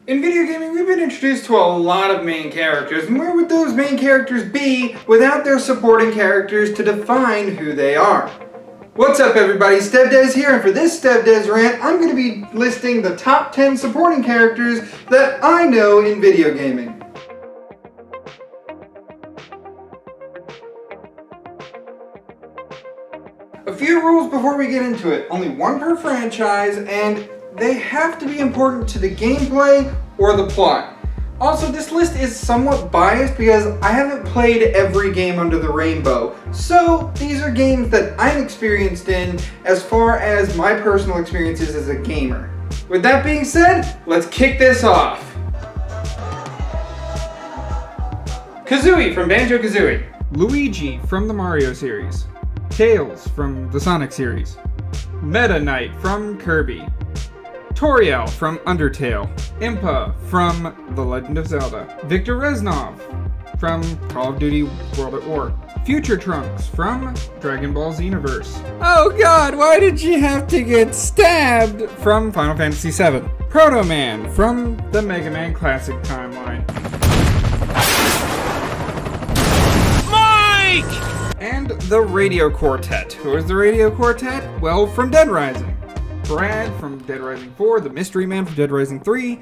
In video gaming, we've been introduced to a lot of main characters, and where would those main characters be without their supporting characters to define who they are? What's up everybody, StevDez here, and for this StevDez rant, I'm going to be listing the top 10 supporting characters that I know in video gaming. A few rules before we get into it. Only one per franchise, and they have to be important to the gameplay or the plot. Also, this list is somewhat biased because I haven't played every game under the rainbow. So, these are games that I'm experienced in as far as my personal experiences as a gamer. With that being said, let's kick this off. Kazooie from Banjo-Kazooie. Luigi from the Mario series. Tails from the Sonic series. Meta Knight from Kirby. Toriel from Undertale. Impa from The Legend of Zelda. Viktor Reznov from Call of Duty World at War. Future Trunks from Dragon Ball Xenoverse. Oh god, why did she have to get stabbed? From Final Fantasy VII. Proto Man from the Mega Man Classic timeline. Mike! And the Radio Quartet. Who is the Radio Quartet? Well, from Dead Rising. Brad from Dead Rising 4, the Mystery Man from Dead Rising 3,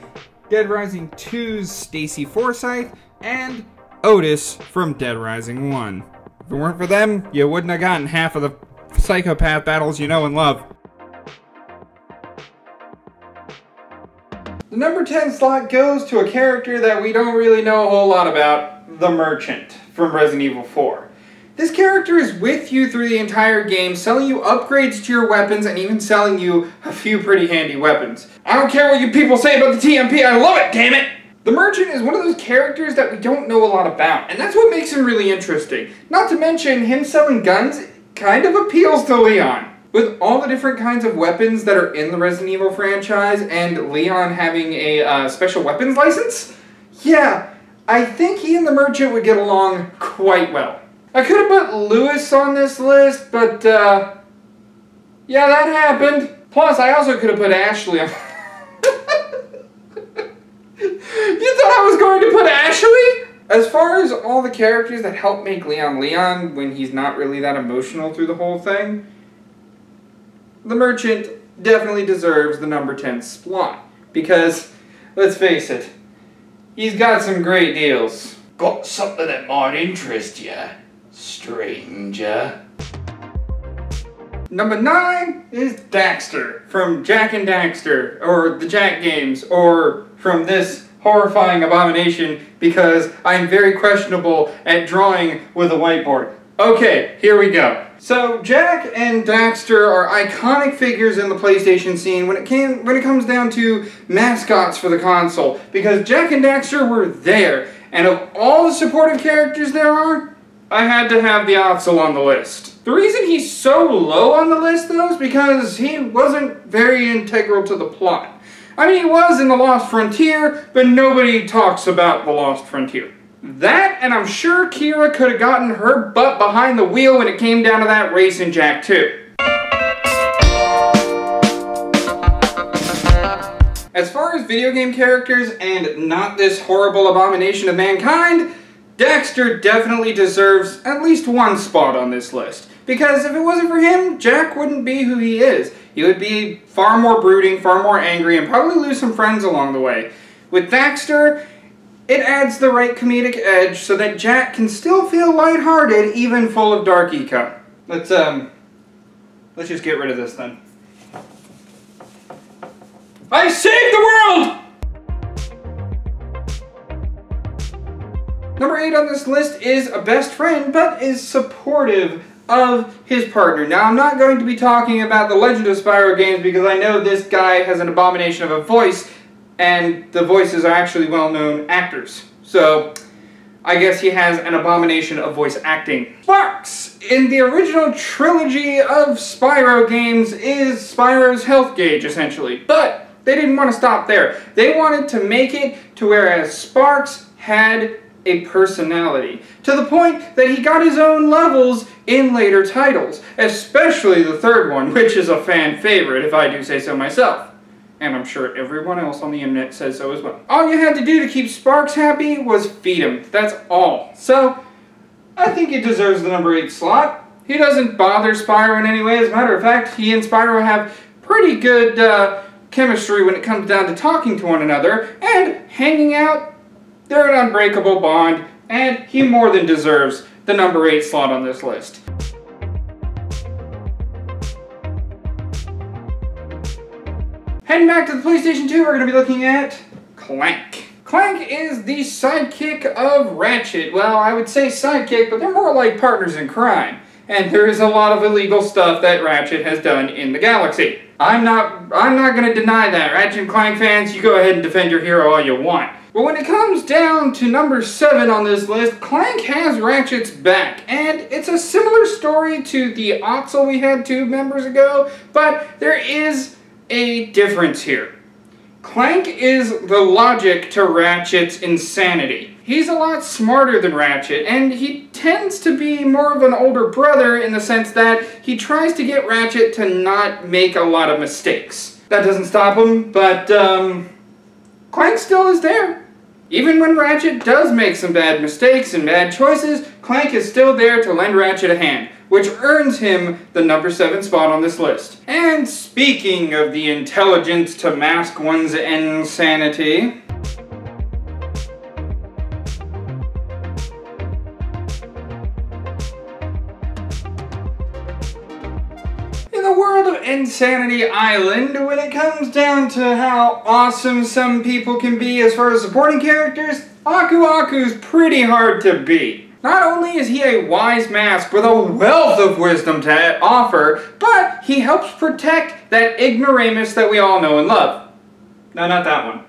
Dead Rising 2's Stacy Forsythe, and Otis from Dead Rising 1. If it weren't for them, you wouldn't have gotten half of the psychopath battles you know and love. The number 10 slot goes to a character that we don't really know a whole lot about, the Merchant from Resident Evil 4. This character is with you through the entire game, selling you upgrades to your weapons and even selling you a few pretty handy weapons. I don't care what you people say about the TMP, I love it, damn it! The Merchant is one of those characters that we don't know a lot about, and that's what makes him really interesting. Not to mention, him selling guns kind of appeals to Leon. With all the different kinds of weapons that are in the Resident Evil franchise, and Leon having a special weapons license, yeah, I think he and the Merchant would get along quite well. I could have put Lewis on this list, but, yeah, that happened. Plus, I also could have put Ashley on. You thought I was going to put Ashley? As far as all the characters that help make Leon Leon when he's not really that emotional through the whole thing, the Merchant definitely deserves the number 10 slot. Because, let's face it, he's got some great deals. Got something that might interest you, stranger. Number 9 is Daxter from Jak and Daxter, or the Jak games, or from this horrifying abomination because I'm very questionable at drawing with a whiteboard. Okay, here we go. So Jak and Daxter are iconic figures in the PlayStation scene when it comes down to mascots for the console, because Jak and Daxter were there, and of all the supportive characters there are, I had to have the Ottsel on the list. The reason he's so low on the list, though, is because he wasn't very integral to the plot. I mean, he was in The Lost Frontier, but nobody talks about The Lost Frontier. That, and I'm sure Kira could have gotten her butt behind the wheel when it came down to that race in Jak 2. As far as video game characters, and not this horrible abomination of mankind, Daxter definitely deserves at least one spot on this list. Because if it wasn't for him, Jak wouldn't be who he is. He would be far more brooding, far more angry, and probably lose some friends along the way. With Daxter, it adds the right comedic edge so that Jak can still feel lighthearted, even full of dark eco. Let's just get rid of this then. I saved the world! Number 8 on this list is a best friend, but is supportive of his partner. Now, I'm not going to be talking about the Legend of Spyro games because I know this guy has an abomination of a voice, and the voices are actually well-known actors. So, I guess he has an abomination of voice acting. Sparx, in the original trilogy of Spyro games, is Spyro's health gauge, essentially. But they didn't want to stop there. They wanted to make it to whereas Sparx had a personality, to the point that he got his own levels in later titles, especially the third one, which is a fan favorite, if I do say so myself. And I'm sure everyone else on the internet says so as well. All you had to do to keep Sparks happy was feed him. That's all. So, I think he deserves the number 8 slot. He doesn't bother Spyro in any way. As a matter of fact, he and Spyro have pretty good chemistry when it comes down to talking to one another and hanging out. They're an unbreakable bond, and he more than deserves the number 8 slot on this list. Heading back to the PlayStation 2, we're going to be looking at Clank. Clank is the sidekick of Ratchet. Well, I would say sidekick, but they're more like partners in crime. And there is a lot of illegal stuff that Ratchet has done in the galaxy. I'm not going to deny that. Ratchet and Clank fans, you go ahead and defend your hero all you want. But when it comes down to number 7 on this list, Clank has Ratchet's back. And it's a similar story to the Ottsel we had 2 members ago, but there is a difference here. Clank is the logic to Ratchet's insanity. He's a lot smarter than Ratchet, and he tends to be more of an older brother in the sense that he tries to get Ratchet to not make a lot of mistakes. That doesn't stop him, but Clank still is there. Even when Ratchet does make some bad mistakes and bad choices, Clank is still there to lend Ratchet a hand, which earns him the number 7 spot on this list. And speaking of the intelligence to mask one's insanity, in the world of Insanity Island, when it comes down to how awesome some people can be as far as supporting characters, Aku Aku's pretty hard to beat. Not only is he a wise mask with a wealth of wisdom to offer, but he helps protect that ignoramus that we all know and love. No, not that one.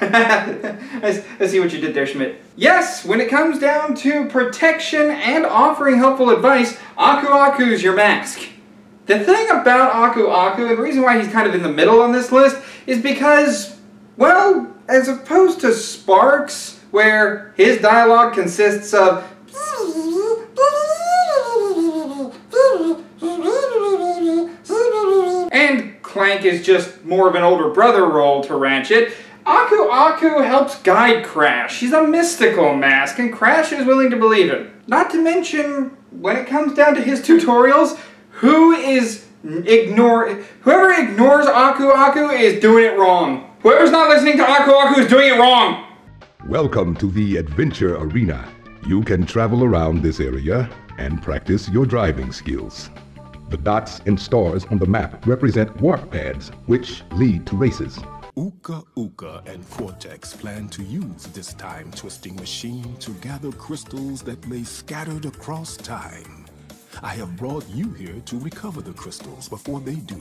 I see what you did there, Schmidt. Yes, when it comes down to protection and offering helpful advice, Aku Aku's your mask. The thing about Aku Aku, and the reason why he's kind of in the middle on this list, is because, well, as opposed to Sparks, where his dialogue consists of and Clank is just more of an older brother role to Ratchet, Aku Aku helps guide Crash. He's a mystical mask, and Crash is willing to believe him. Not to mention, when it comes down to his tutorials, whoever ignores Aku Aku is doing it wrong. Whoever's not listening to Aku Aku is doing it wrong. Welcome to the Adventure Arena. You can travel around this area and practice your driving skills. The dots and stars on the map represent warp pads, which lead to races. Uka Uka and Cortex plan to use this time-twisting machine to gather crystals that lay scattered across time. I have brought you here to recover the crystals before they do.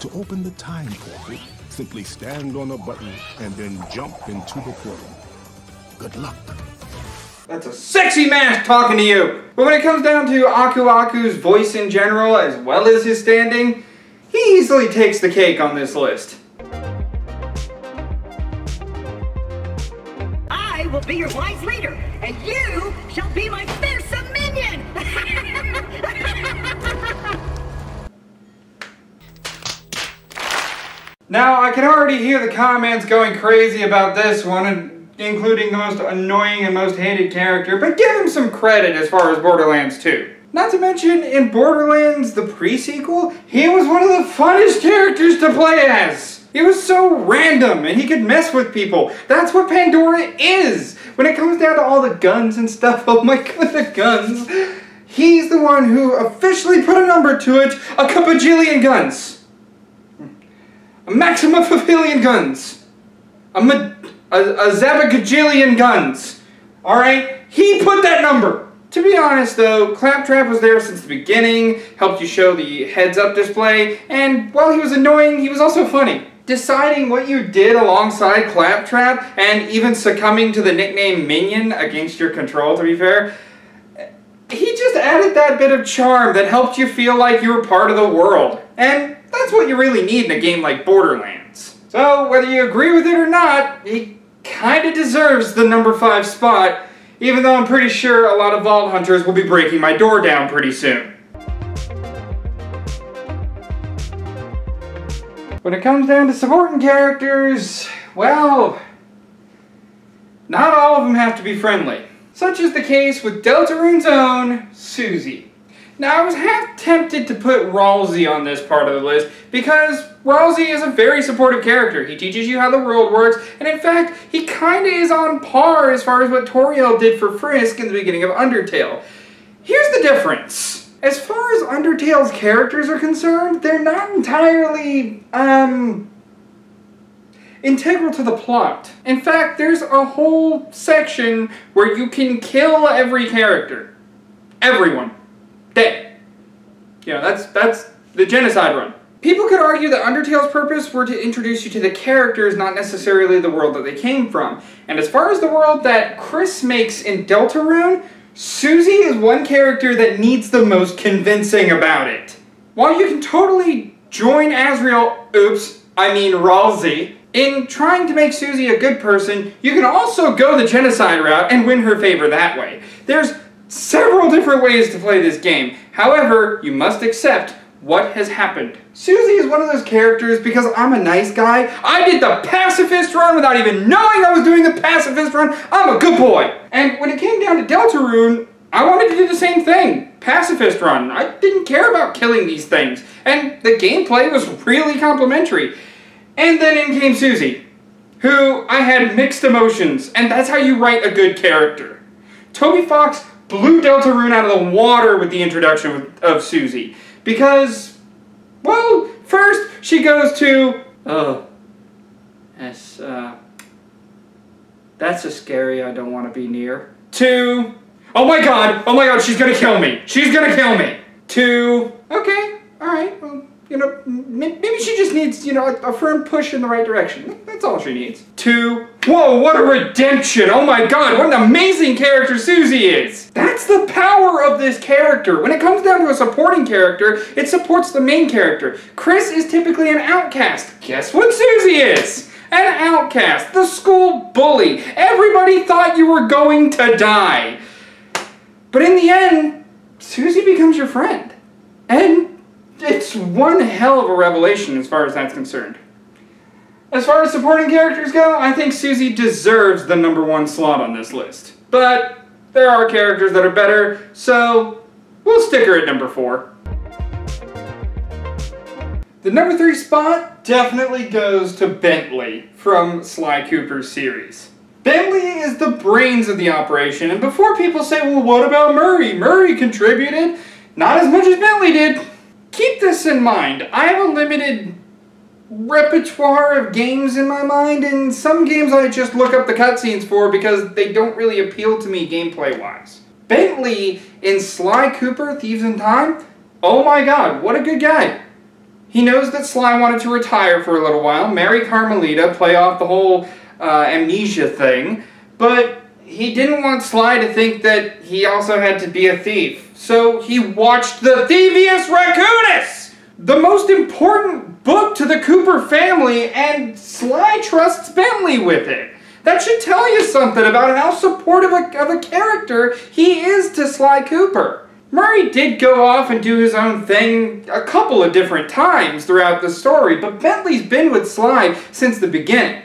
To open the time portal, simply stand on a button and then jump into the portal. Good luck. That's a sexy mask talking to you! But when it comes down to Aku Aku's voice in general, as well as his standing, he easily takes the cake on this list. I will be your wise leader, and you shall be my fearsome minion! Now, I can already hear the comments going crazy about this one, including the most annoying and most hated character, but give him some credit as far as Borderlands 2. Not to mention, in Borderlands, the pre-sequel, he was one of the funnest characters to play as. He was so random, and he could mess with people. That's what Pandora is. When it comes down to all the guns and stuff, oh my god, the guns. He's the one who officially put a number to it, a capajillion guns. A maximum of a billion guns. A zabagajillion guns. Alright? He put that number. To be honest though, Claptrap was there since the beginning, helped you show the heads-up display, and while he was annoying, he was also funny. Deciding what you did alongside Claptrap, and even succumbing to the nickname Minion against your control, to be fair, he just added that bit of charm that helped you feel like you were part of the world. And that's what you really need in a game like Borderlands. So, whether you agree with it or not, he kinda deserves the number 5 spot, even though I'm pretty sure a lot of Vault Hunters will be breaking my door down pretty soon. When it comes down to supporting characters, well, not all of them have to be friendly. Such is the case with Deltarune's own Susie. Now, I was half tempted to put Ralsei on this part of the list because Ralsei is a very supportive character. He teaches you how the world works, and in fact, he kinda is on par as far as what Toriel did for Frisk in the beginning of Undertale. Here's the difference. As far as Undertale's characters are concerned, they're not entirely, integral to the plot. In fact, there's a whole section where you can kill every character. Everyone. Dead. You know, that's the genocide run. People could argue that Undertale's purpose were to introduce you to the characters, not necessarily the world that they came from. And as far as the world that Chris makes in Deltarune, Susie is one character that needs the most convincing about it. While you can totally join Ralsei, in trying to make Susie a good person, you can also go the genocide route and win her favor that way. There's several different ways to play this game. However, you must accept what has happened. Susie is one of those characters because I'm a nice guy. I did the pacifist run without even knowing I was doing the pacifist run. I'm a good boy. And when it came down to Deltarune, I wanted to do the same thing. Pacifist run. I didn't care about killing these things. And the gameplay was really complimentary. And then in came Susie, who I had mixed emotions, and that's how you write a good character. Toby Fox blew Deltarune out of the water with the introduction of Susie, because, well, first she goes to, that's a scary I don't want to be near, to, oh my god, she's gonna kill me, to, okay, alright, well, you know, maybe she just needs, you know, a firm push in the right direction. That's all she needs. To, whoa, what a redemption! Oh my god, what an amazing character Susie is! That's the power of this character. When it comes down to a supporting character, it supports the main character. Chris is typically an outcast. Guess what Susie is? An outcast. The school bully. Everybody thought you were going to die. But in the end, Susie becomes your friend. And it's one hell of a revelation as far as that's concerned. As far as supporting characters go, I think Susie deserves the #1 slot on this list. But there are characters that are better, so we'll stick her at number 4. The number 3 spot definitely goes to Bentley from Sly Cooper's series. Bentley is the brains of the operation, and before people say, well, what about Murray? Murray contributed. Not as much as Bentley did. Keep this in mind. I have a limited repertoire of games in my mind, and some games I just look up the cutscenes for because they don't really appeal to me gameplay-wise. Bentley in Sly Cooper Thieves in Time, oh my god, what a good guy. He knows that Sly wanted to retire for a little while, marry Carmelita, play off the whole amnesia thing, but he didn't want Sly to think that he also had to be a thief. So he watched The Thievius Raccoonus! The most important book to the Cooper family, and Sly trusts Bentley with it. That should tell you something about how supportive of a character he is to Sly Cooper. Murray did go off and do his own thing a couple of different times throughout the story, but Bentley's been with Sly since the beginning.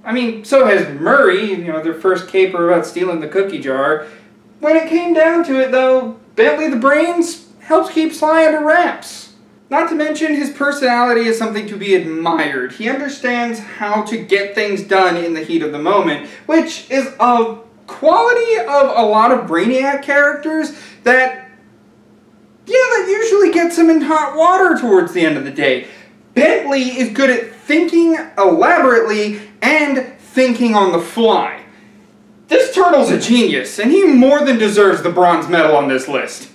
I mean, so has Murray, you know, their first caper about stealing the cookie jar. When it came down to it, though, Bentley the Brains helps keep Sly under wraps. Not to mention, his personality is something to be admired. He understands how to get things done in the heat of the moment, which is a quality of a lot of Brainiac characters that, yeah, that usually gets him in hot water towards the end of the day. Bentley is good at thinking elaborately and thinking on the fly. This turtle's a genius, and he more than deserves the bronze medal on this list.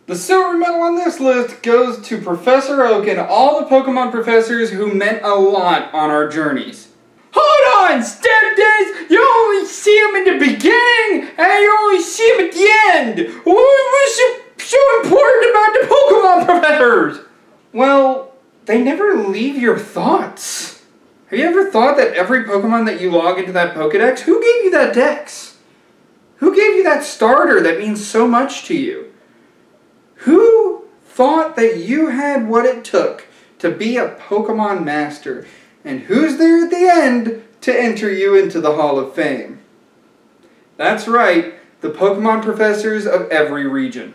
The silver medal on this list goes to Professor Oak and all the Pokemon professors who meant a lot on our journeys. Hold on, Stepdads! You only see them in the beginning, and you only see them at the end! What was so important about the Pokemon professors? Well, they never leave your thoughts. Have you ever thought that every Pokemon that you log into that Pokedex, who gave you that dex? Who gave you that starter that means so much to you? Who thought that you had what it took to be a Pokemon Master. And who's there at the end to enter you into the Hall of Fame? That's right, the Pokemon professors of every region.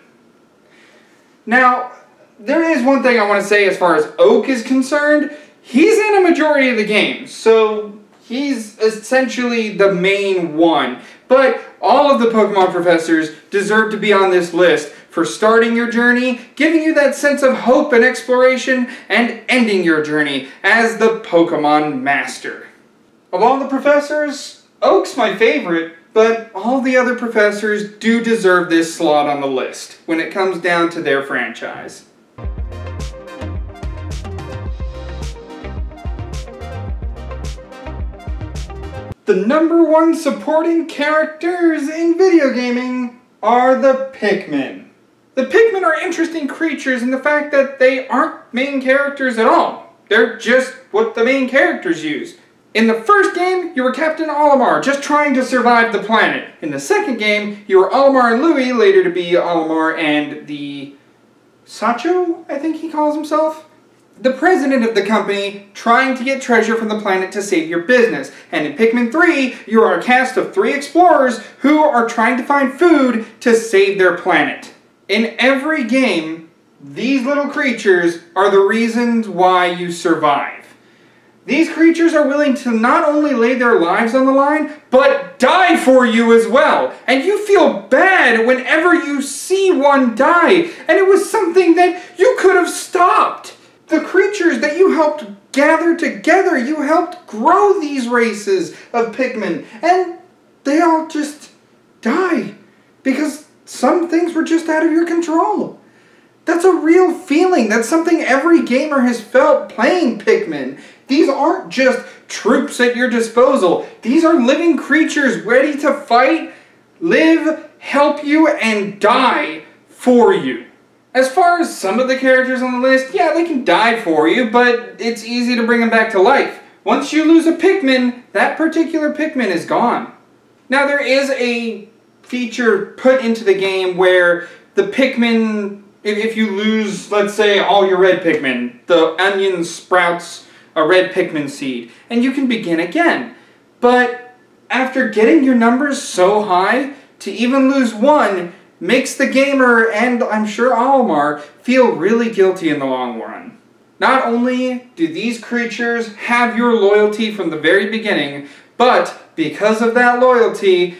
Now, there is one thing I want to say as far as Oak is concerned. He's in a majority of the games, so he's essentially the main one. But all of the Pokemon professors deserve to be on this list for starting your journey, giving you that sense of hope and exploration, and ending your journey as the Pokemon Master. Of all the professors, Oak's my favorite, but all the other professors do deserve this slot on the list when it comes down to their franchise. The #1 supporting characters in video gaming are the Pikmin. The Pikmin are interesting creatures in the fact that they aren't main characters at all. They're just what the main characters use. In the first game, you were Captain Olimar, just trying to survive the planet. In the second game, you were Olimar and Louie, later to be Olimar and the Sacho, I think he calls himself? The president of the company, trying to get treasure from the planet to save your business. And in Pikmin 3, you are a cast of 3 explorers who are trying to find food to save their planet. In every game, these little creatures are the reasons why you survive. These creatures are willing to not only lay their lives on the line, but die for you as well. And you feel bad whenever you see one die. And it was something that you could have stopped. The creatures that you helped gather together, you helped grow these races of Pikmin. And they all just die. Because some things were just out of your control. That's a real feeling. That's something every gamer has felt playing Pikmin. These aren't just troops at your disposal. These are living creatures ready to fight, live, help you, and die for you. As far as some of the characters on the list, yeah, they can die for you, but it's easy to bring them back to life. Once you lose a Pikmin, that particular Pikmin is gone. Now, there is a feature put into the game where the Pikmin, if you lose, let's say, all your red Pikmin, the onion sprouts a red Pikmin seed, and you can begin again. But after getting your numbers so high, to even lose one makes the gamer, and I'm sure Olimar, feel really guilty in the long run. Not only do these creatures have your loyalty from the very beginning, but because of that loyalty,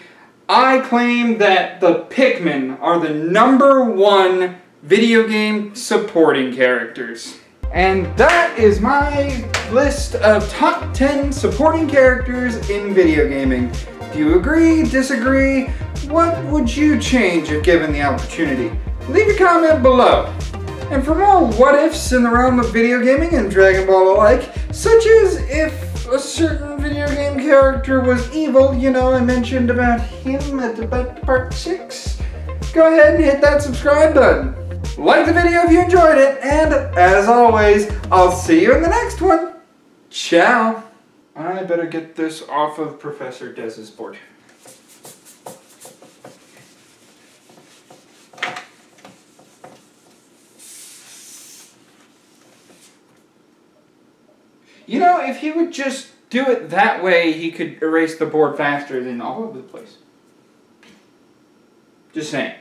I claim that the Pikmin are the #1 video game supporting characters. And that is my list of top 10 supporting characters in video gaming. Do you agree, disagree? What would you change if given the opportunity? Leave a comment below. And for more what-ifs in the realm of video gaming and Dragon Ball alike, such as if a certain video game character was evil, you know, I mentioned about him at about part 6, go ahead and hit that subscribe button. Like the video if you enjoyed it, and as always, I'll see you in the next one. Ciao. I better get this off of Professor Dez's board. You know, if he would just do it that way, he could erase the board faster than all over the place. Just saying.